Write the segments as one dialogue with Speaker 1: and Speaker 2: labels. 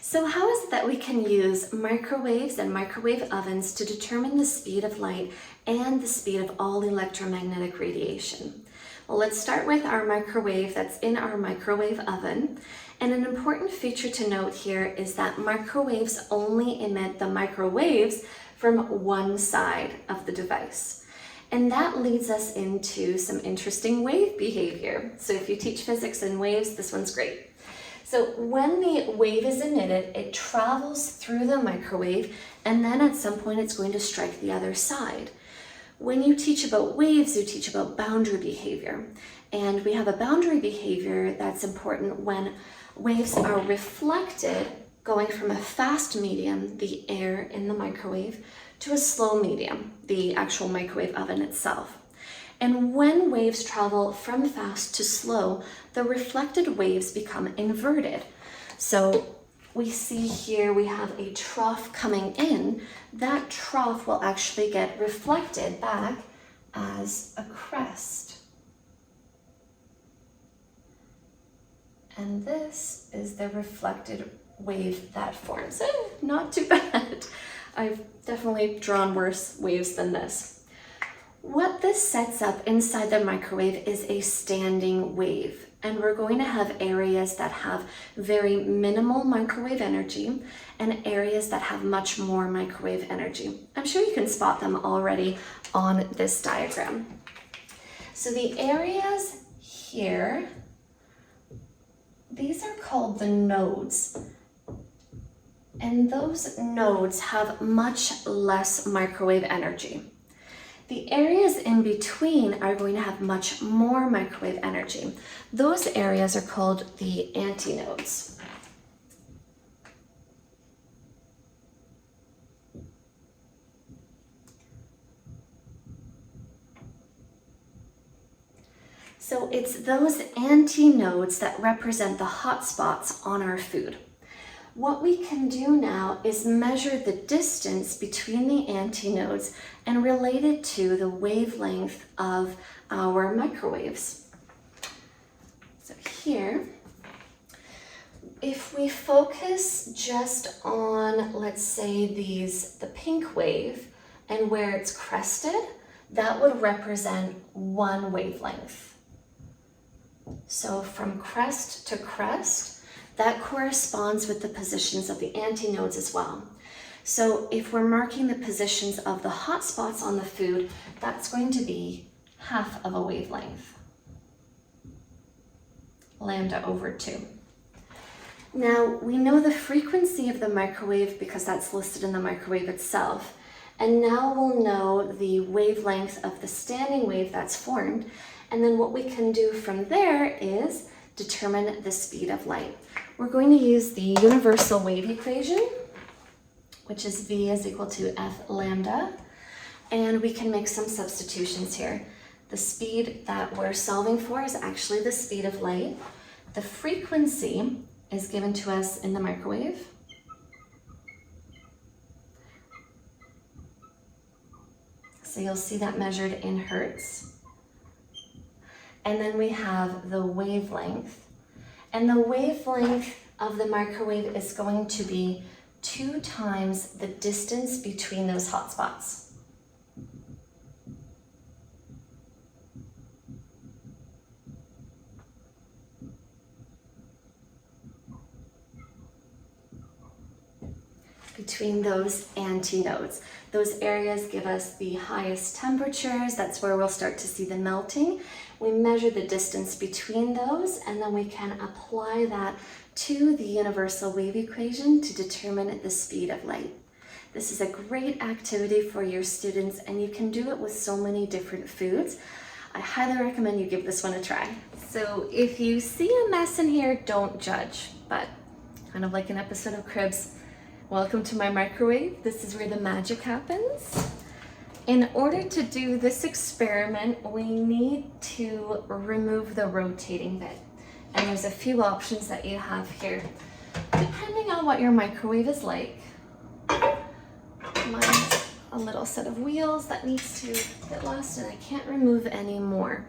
Speaker 1: So how is it that we can use microwaves and microwave ovens to determine the speed of light and the speed of all electromagnetic radiation? Well, let's start with our microwave that's in our microwave oven. And an important feature to note here is that microwaves only emit the microwaves from one side of the device. And that leads us into some interesting wave behavior. So if you teach physics and waves, this one's great. So when the wave is emitted, it travels through the microwave, and then at some point it's going to strike the other side. When you teach about waves, you teach about boundary behavior. And we have a boundary behavior that's important when waves are reflected, going from a fast medium, the air in the microwave, to a slow medium, the actual microwave oven itself. And when waves travel from fast to slow, the reflected waves become inverted. So we see here we have a trough coming in. That trough will actually get reflected back as a crest. And this is the reflected wave that forms. Not too bad. I've definitely drawn worse waves than this. What this sets up inside the microwave is a standing wave. And we're going to have areas that have very minimal microwave energy and areas that have much more microwave energy. I'm sure you can spot them already on this diagram. So the areas here, these are called the nodes. And those nodes have much less microwave energy. The areas in between are going to have much more microwave energy. Those areas are called the antinodes. So it's those antinodes that represent the hot spots on our food. What we can do now is measure the distance between the antinodes and relate it to the wavelength of our microwaves. So here, if we focus just on, let's say the pink wave and where it's crested, that would represent one wavelength. So from crest to crest, that corresponds with the positions of the antinodes as well. So if we're marking the positions of the hot spots on the food, that's going to be half of a wavelength, lambda over 2. Now we know the frequency of the microwave because that's listed in the microwave itself. And now we'll know the wavelength of the standing wave that's formed. And then what we can do from there is determine the speed of light. We're going to use the universal wave equation, which is V is equal to F lambda, and we can make some substitutions here. The speed that we're solving for is actually the speed of light. The frequency is given to us in the microwave. So you'll see that measured in hertz. And then we have the wavelength. And the wavelength of the microwave is going to be 2 times the distance between those hot spots. Between those antinodes. Those areas give us the highest temperatures. That's where we'll start to see the melting. We measure the distance between those, and then we can apply that to the universal wave equation to determine the speed of light. This is a great activity for your students, and you can do it with so many different foods. I highly recommend you give this one a try. So if you see a mess in here, don't judge, but kind of like an episode of Cribs, welcome to my microwave. This is where the magic happens. In order to do this experiment, we need to remove the rotating bit. And there's a few options that you have here, depending on what your microwave is like. Mine's a little set of wheels that needs to get lost, and I can't remove any more.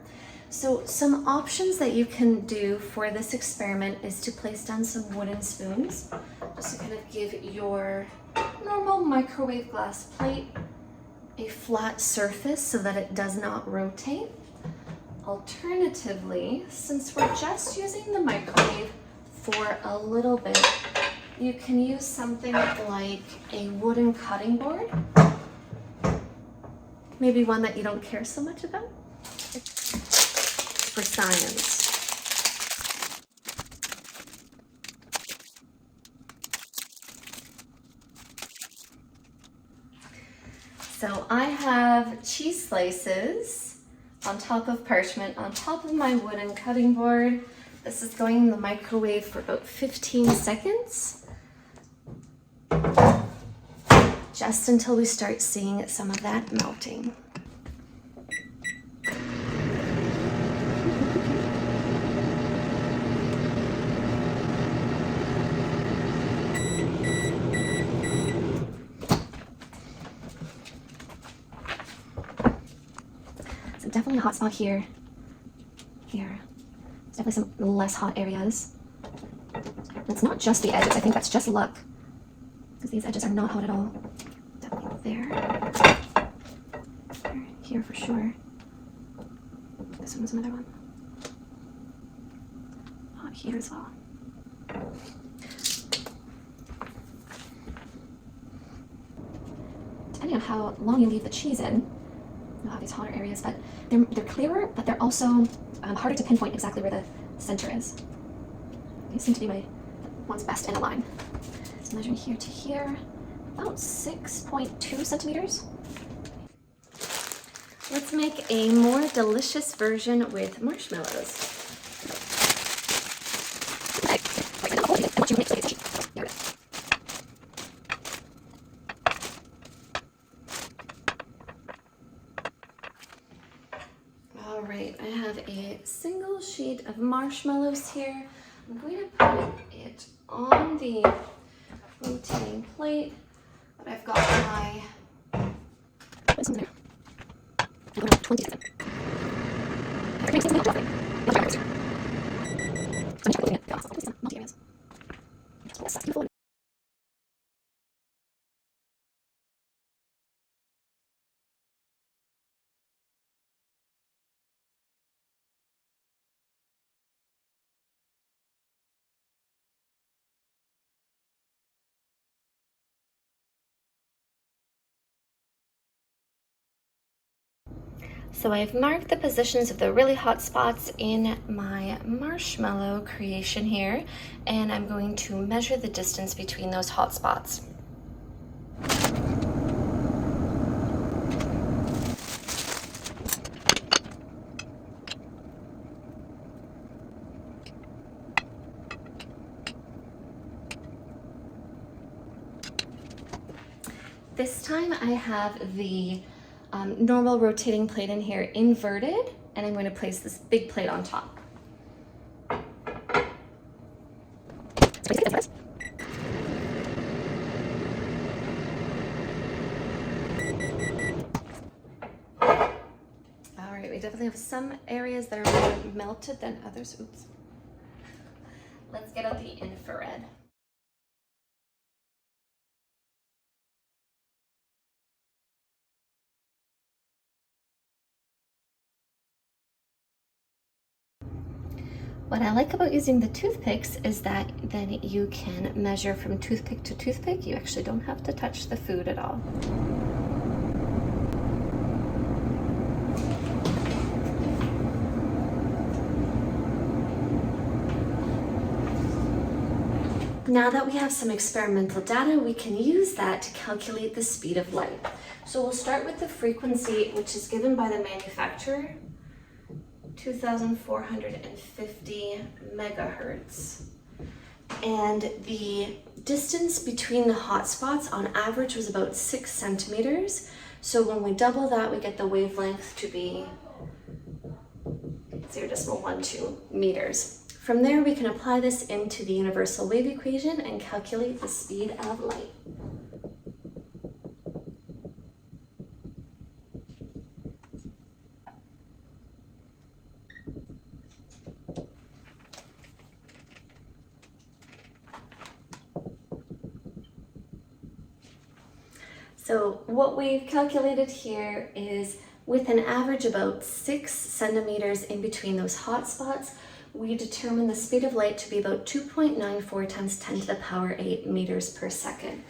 Speaker 1: So some options that you can do for this experiment is to place down some wooden spoons, just to kind of give your normal microwave glass plate a flat surface so that it does not rotate. Alternatively, since we're just using the microwave for a little bit, you can use something like a wooden cutting board. Maybe one that you don't care so much about for science. So I have cheese slices on top of parchment, on top of my wooden cutting board. This is going in the microwave for about 15 seconds, just until we start seeing some of that melting. So definitely a hot spot here. Here. There's definitely some less hot areas. And it's not just the edges, I think that's just luck, because these edges are not hot at all. Definitely there. Here for sure. This one was another one. Hot here as well. Depending on how long you leave the cheese in, you'll have these hotter areas, but they're clearer, but they're also harder to pinpoint exactly where the center is. These seem to be my ones best in a line. So measuring here to here, about 6.2 centimeters. Let's make a more delicious version with marshmallows. All right, I have a single sheet of marshmallows here. I'm going to put it on the rotating plate, but I've got my... What's in there? 27. So I've marked the positions of the really hot spots in my marshmallow creation here, and I'm going to measure the distance between those hot spots. This time I have the normal rotating plate in here inverted, and I'm going to place this big plate on top. All right, we definitely have some areas that are more melted than others. Oops. Let's get out the infrared. What I like about using the toothpicks is that then you can measure from toothpick to toothpick. You actually don't have to touch the food at all. Now that we have some experimental data, we can use that to calculate the speed of light. So we'll start with the frequency, which is given by the manufacturer. 2,450 megahertz. And the distance between the hotspots on average was about 6 centimeters. So when we double that, we get the wavelength to be 0.12 meters. From there, we can apply this into the universal wave equation and calculate the speed of light. So what we've calculated here is with an average about 6 centimeters in between those hot spots, we determine the speed of light to be about 2.94 times 10 to the power 8 meters per second.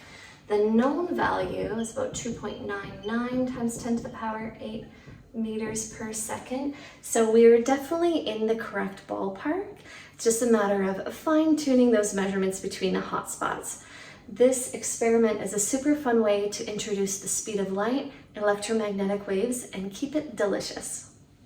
Speaker 1: The known value is about 2.99 times 10 to the power 8 meters per second. So we're definitely in the correct ballpark. It's just a matter of fine-tuning those measurements between the hot spots. This experiment is a super fun way to introduce the speed of light, electromagnetic waves, and keep it delicious.